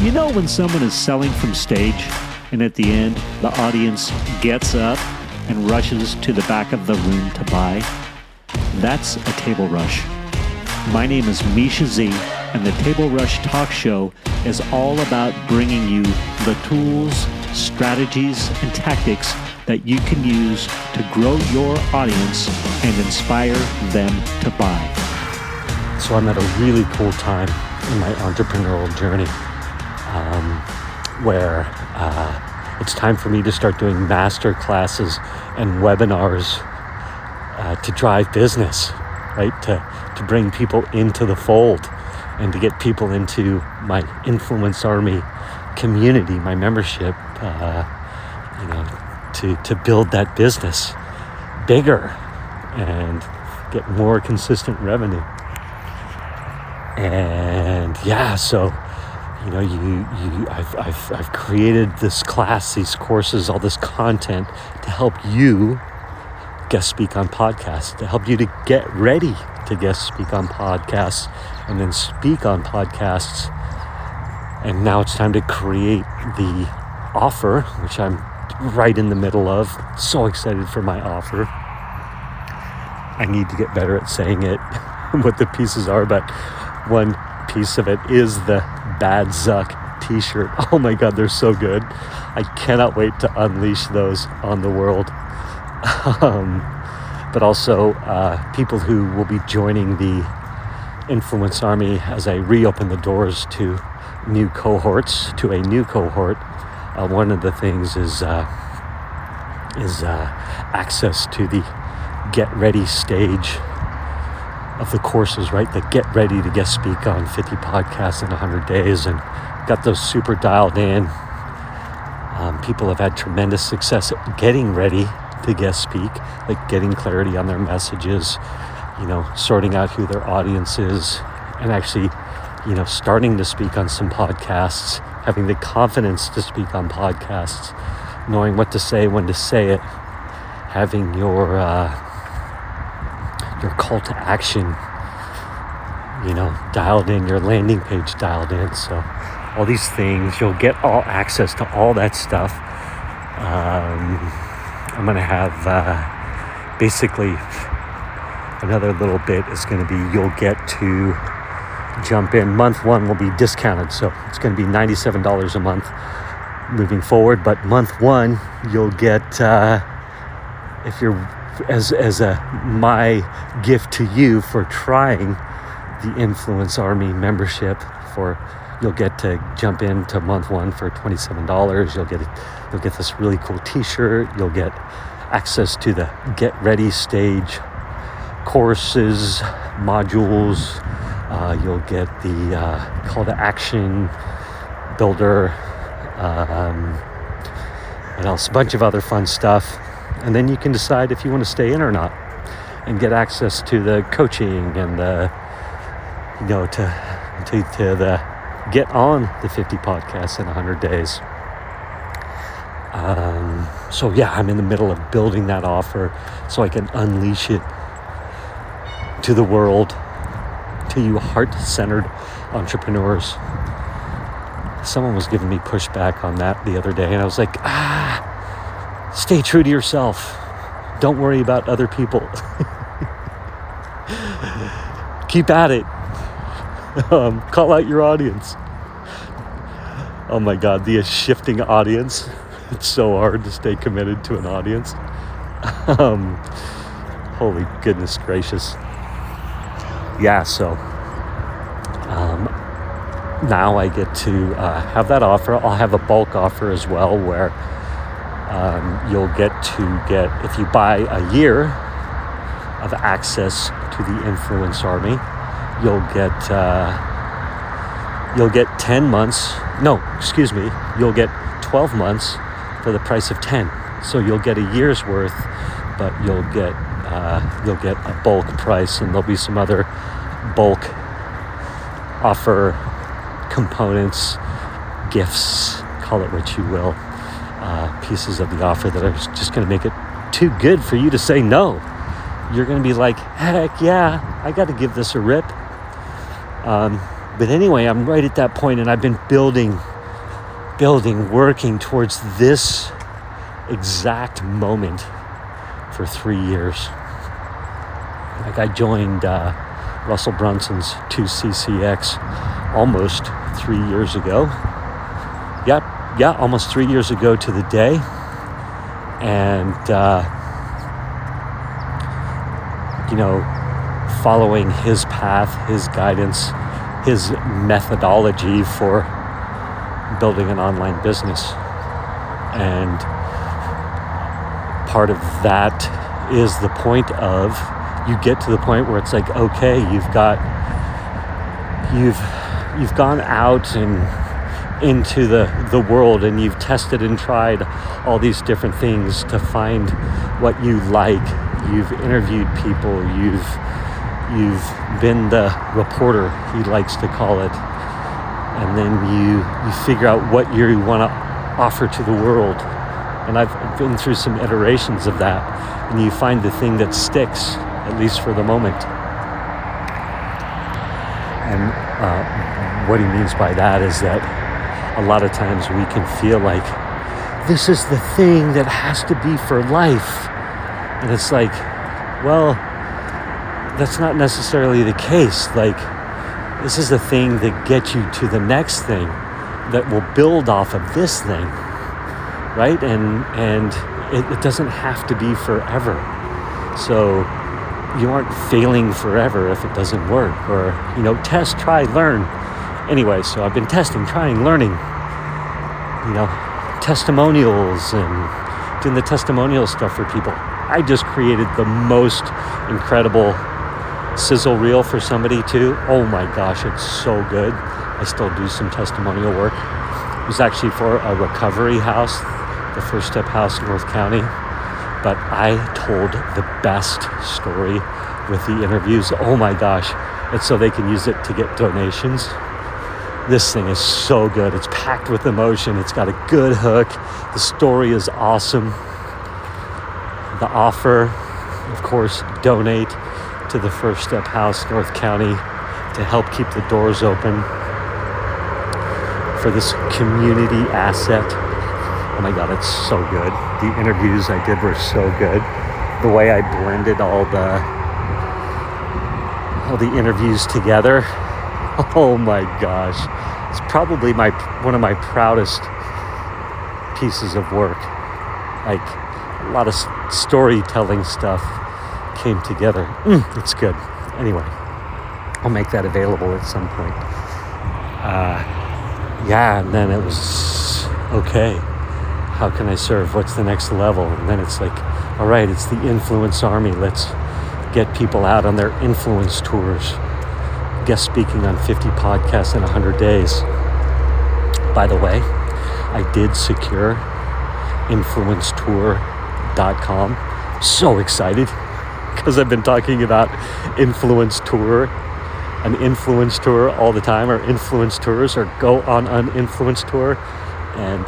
You know when someone is selling from stage and at the end, the audience gets up and rushes to the back of the room to buy? That's a table rush. My name is Mischa Z, and the Table Rush Talk Show is all about bringing you the tools, strategies, and tactics that you can use to grow your audience and inspire them to buy. So I'm at a really cool time in my entrepreneurial journey where it's time for me to start doing masterclasses and webinars to drive business, right? To bring people into the fold and to get people into my Influence Army community, my membership, to build that business bigger and get more consistent revenue. And so I've created this class, these courses, all this content to help you guest speak on podcasts, to help you to get ready to guest speak on podcasts and then speak on podcasts. And now it's time to create the offer, which I'm right in the middle of. So excited for my offer. I need to get better at saying it, what the pieces are, but one piece of it is the Bad Zuck t-shirt. Oh my God, they're so good. I cannot wait to unleash those on the world. But also people who will be joining the Influence Army as I reopen the doors to a new cohort. One of the things is access to the get ready stage of the courses, right? The get ready to guest speak on 50 podcasts in 100 days, and got those super dialed in. People have had tremendous success at getting ready to guest speak, like getting clarity on their messages, sorting out who their audience is, and actually, starting to speak on some podcasts, having the confidence to speak on podcasts, knowing what to say, when to say it, having your call to action, dialed in, your landing page dialed in. So all these things, you'll get all access to all that stuff. I'm going to have basically another little bit is going to be you'll get to jump in. Month one will be discounted, so it's going to be $97 a month moving forward. But month one, you'll get if you're as my gift to you for trying the Influence Army membership, you'll get to jump into month one for $27. You'll get this really cool t-shirt. You'll get access to the get ready stage courses, modules. You'll get the call to action builder. What else? A bunch of other fun stuff. And then you can decide if you want to stay in or not, and get access to the coaching and the, to the get on the 50 podcasts in 100 days. I'm in the middle of building that offer so I can unleash it to the world, to you heart-centered entrepreneurs. Someone was giving me pushback on that the other day, and I was like, stay true to yourself. Don't worry about other people. Keep at it. Call out your audience. Oh my God, the shifting audience. It's so hard to stay committed to an audience. Holy goodness gracious. Now I get to have that offer. I'll have a bulk offer as well, where you'll get, if you buy a year of access to the Influence Army, you'll get 10 months. You'll get 12 months for the price of 10. So you'll get a year's worth, but you'll get a bulk price, and there'll be some other bulk offer components, gifts, call it what you will, pieces of the offer that are just going to make it too good for you to say no. You're going to be like, heck yeah, I got to give this a rip. But anyway, I'm right at that point, and I've been building, working towards this exact moment for 3 years. Like, I joined Russell Brunson's 2CCX almost 3 years ago. Yeah, almost 3 years ago to the day. And, following his path, his guidance, his methodology for building an online business. And part of that is the point of, you get to the point where it's like, okay, you've gone out and into the world, and you've tested and tried all these different things to find what you like. You've interviewed people, you've been the reporter, he likes to call it, and then you figure out what you want to offer to the world. And I've been through some iterations of that, and you find the thing that sticks, at least for the moment. And what he means by that is that a lot of times we can feel like this is the thing that has to be for life. And it's like, well, that's not necessarily the case. Like, this is the thing that gets you to the next thing that will build off of this thing, right? And it doesn't have to be forever. So you aren't failing forever if it doesn't work, or, test, try, learn. Anyway, so I've been testing, trying, learning, testimonials and doing the testimonial stuff for people. I just created the most incredible sizzle reel for somebody too. Oh my gosh, it's so good. I still do some testimonial work. It was actually for a recovery house, the First Step House, North County. But I told the best story with the interviews. Oh my gosh. It's so they can use it to get donations. This thing is so good. It's packed with emotion. It's got a good hook. The story is awesome. The offer, of course, donate to the First Step House, North County, to help keep the doors open for this community asset. Oh my God, it's so good. The interviews I did were so good. The way I blended all the interviews together. Oh my gosh. It's probably one of my proudest pieces of work. Like, a lot of storytelling stuff came together. It's good. Anyway, I'll make that available at some point. And then it was, okay, how can I serve? What's the next level? And then it's like, all right, it's the influence army. Let's get people out on their influence tours. Guest speaking on 50 podcasts in 100 days. By the way, I did secure influencetour.com. So excited, because I've been talking about influence tour, an influence tour all the time, or influence tours, or go on an influence tour. And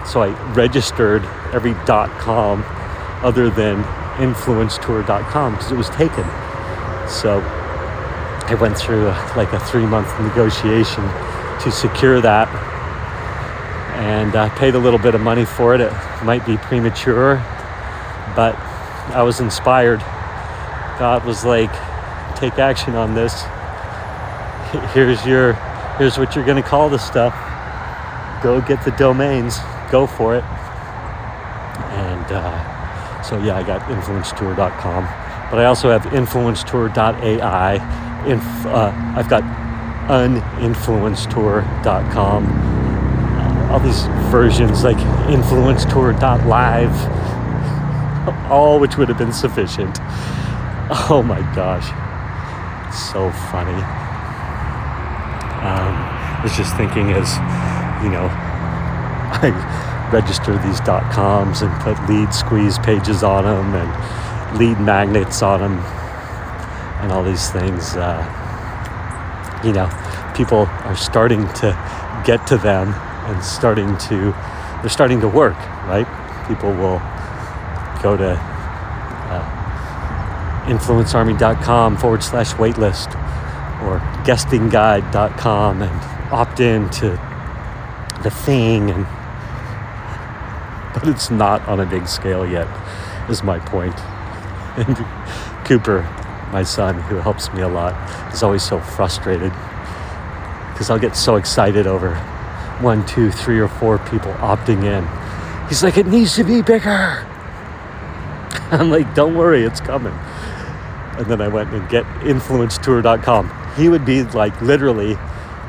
so I registered every .com other than influencetour.com because it was taken. So I went through like a 3-month negotiation to secure that, and I paid a little bit of money for it. It might be premature, but I was inspired. God was like, take action on this. Here's what you're going to call this stuff. Go get the domains. Go for it. And so yeah, I got influencetour.com, but I also have influencetour.ai. I've got uninfluencetour.com. All these versions, like influencetour.live, all which would have been sufficient. Oh my gosh, it's so funny. I was just thinking, as I register these .coms and put lead squeeze pages on them and lead magnets on them and all these things, people are starting to get to them and they're starting to work, right? People will go to influencearmy.com /waitlist, or guestingguide.com and opt in to the thing, but it's not on a big scale yet, is my point. And Cooper, my son, who helps me a lot, is always so frustrated because I'll get so excited over 1, 2, 3, or 4 people opting in. He's like, it needs to be bigger. I'm like, don't worry, it's coming. And then I went and get influencetour.com. He would be like, literally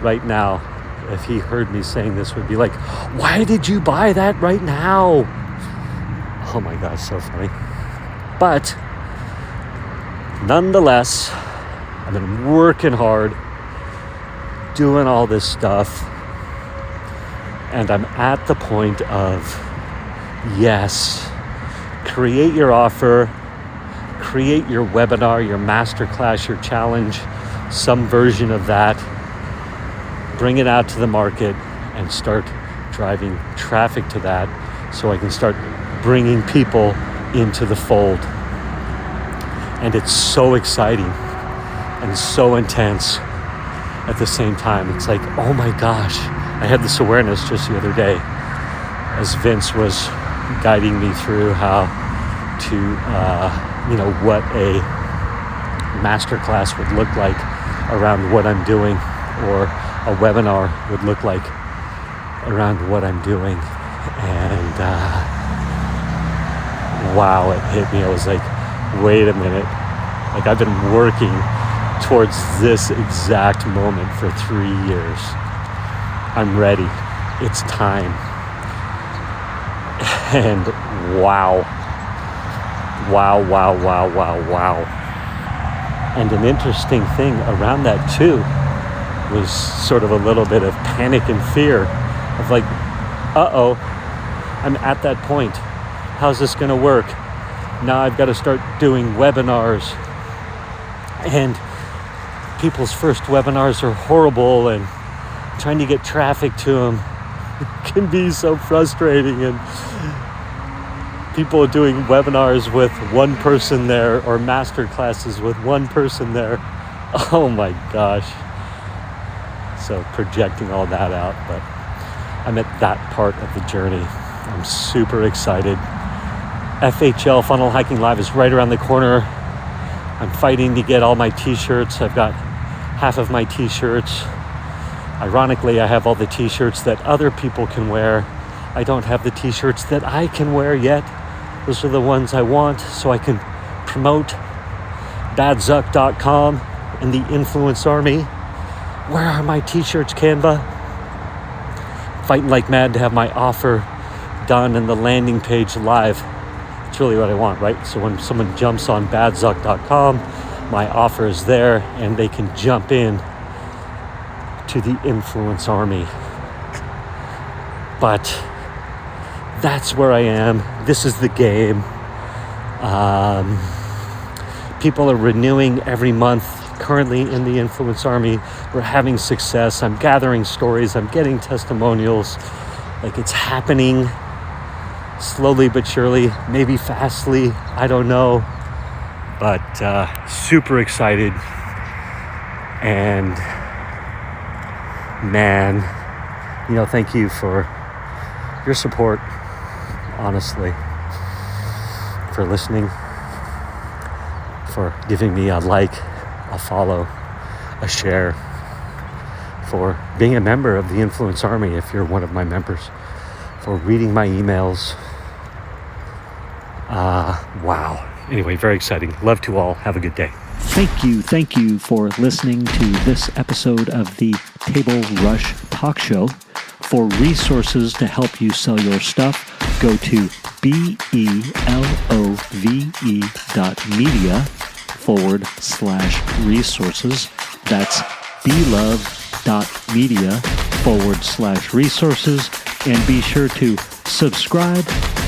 right now, if he heard me saying this, would be like, why did you buy that right now? Oh my gosh, so funny. But nonetheless, I've been working hard, doing all this stuff, and I'm at the point of, yes, create your offer, create your webinar, your masterclass, your challenge, some version of that, bring it out to the market and start driving traffic to that so I can start bringing people into the fold. And it's so exciting and so intense at the same time. It's like, oh my gosh, I had this awareness just the other day as Vince was guiding me through how to, what a masterclass would look like around what I'm doing, or a webinar would look like around what I'm doing. And wow, it hit me. I was like, wait a minute. Like, I've been working towards this exact moment for 3 years. I'm ready. It's time. And wow. And an interesting thing around that too was sort of a little bit of panic and fear of like, uh-oh, I'm at that point. How's this going to work? Now I've got to start doing webinars, and people's first webinars are horrible, and trying to get traffic to them can be so frustrating. And people are doing webinars with one person there, or master classes with one person there. Oh my gosh. So projecting all that out, but I'm at that part of the journey. I'm super excited. FHL Funnel Hacking Live is right around the corner. I'm fighting to get all my t-shirts. I've got half of my t-shirts. Ironically, I have all the t-shirts that other people can wear. I don't have the t-shirts that I can wear yet. Those are the ones I want so I can promote badzuck.com and the Influence Army. Where are my t-shirts, Canva? Fighting like mad to have my offer done and the landing page live. It's really what I want, right? So when someone jumps on badzuck.com, my offer is there and they can jump in to the Influence Army. But that's where I am. This is the game. People are renewing every month. Currently in the Influence Army, we're having success. I'm gathering stories. I'm getting testimonials. Like, it's happening slowly but surely, maybe fastly. I don't know. But super excited. And man, thank you for your support, honestly, for listening, for giving me a like, a follow, a share, for being a member of the Influence Army if you're one of my members, for reading my emails. Wow. Anyway, very exciting. Love to all. Have a good day. Thank you for listening to this episode of the Table Rush Talk Show. For resources to help you sell your stuff, go to belove.media/resources. That's belove.media/resources. And be sure to subscribe,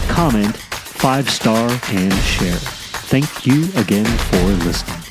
comment, 5-star, and share. Thank you again for listening.